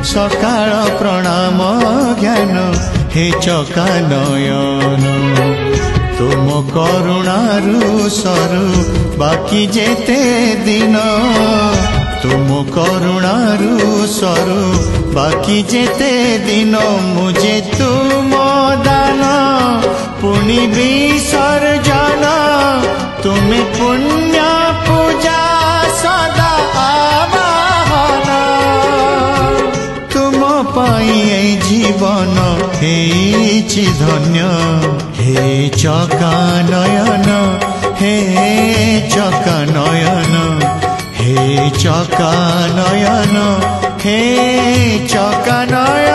सकाळ प्रणाम ज्ञान हे चका नयन तुम करुणारु सरु बाकी जेते दिन तुम करुणारु सरु बाकी जेते दिन मुझे तुम दान पुनि विसर्जन तुम्हें पुण्य पूजा सदा आवाहन तुम पाई जीवन हेछि धन्य हे चका नयन हे चका नयन हे चका नयन हे चका नयन।